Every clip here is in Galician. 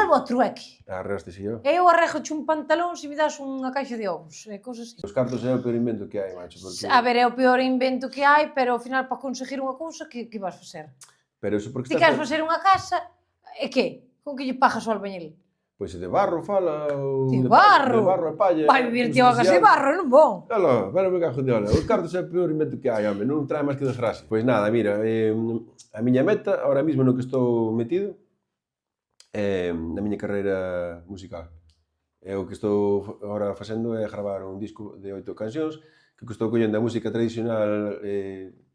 volvo ao trueque. Arraste si yo. Eu arregoche un pantalón se me das unha caixa de ovos, e cosas así. Os cartos é o peor invento que hai, macho, porque... A ver, é o peor invento que hai, pero ao final, para conseguir unha cousa, que vas facer? Pero eso porque Ti queres facer unha casa, e que? Con que lle pagas ao albañil? Pois de barro fala, ou... De barro? De barro e palla. Vai vivir ti a casa de barro, non vou. Aló, pero me cajo de ola. Os cartos é o peor invento que hai, home, non trae máis que desgracia. Pois nada, mira, a miña meta, ahora mismo no que estou metido, na miña carreira musical. O que estou agora facendo é gravar un disco de 8 cancións, que estou collendo a música tradicional,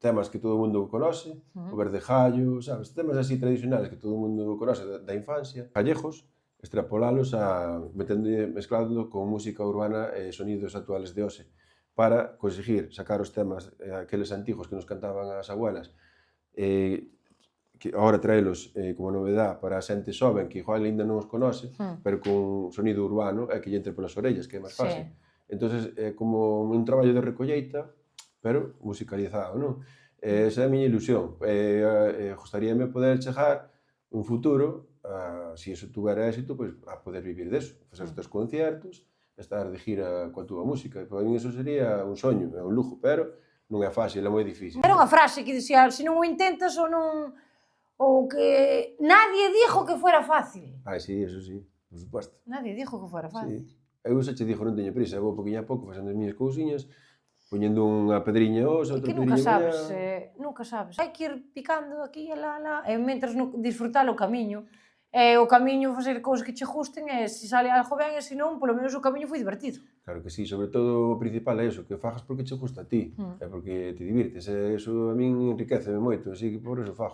temas que todo o mundo conoce, o Verdejallo, sabes, temas así tradicionales que todo o mundo conoce da infancia, gallegos, extrapolalos a mezclando con música urbana e sonidos actuales de hoxe, para conseguir sacar os temas, aqueles antigos que nos cantaban as abuelas, que agora traelos como novedad para a xente xoven que igual ainda non os conoce, pero con sonido urbano e que lle entre polas orellas, que é máis fácil. Entonces é como un traballo de recolleita, pero musicalizado, non? Esa é a miña ilusión. Gostaríame poder chegar un futuro, se iso tuvera éxito, a poder vivir deso, facer os teus conciertos, estar de gira coa túa música. Para mí iso sería un soño, é un lujo, pero non é fácil, é moi difícil. Era unha frase que dicía, se non o intentas ou non... ou que nadie dijo que fuera fácil. Sí, eso sí, por suposto. Nadie dijo que fuera fácil. Eu xa che dixo, non teño prisa, vou poquinho a pouco facendo as miñas cousiñas, poñendo unha pedriña hoxe, outra pedriña mañá. Nunca sabes. Hai que ir picando aquí e lá, e mentras disfrutar o camiño. E o camiño facer cousas que che gusten, e se sale algo ben, e se non, polo menos o camiño foi divertido. Claro que sí, sobre todo o principal é iso, que fagas porque che gusta a ti, e porque te divirtes, e iso a min enriqueceme moito, así que por iso fago.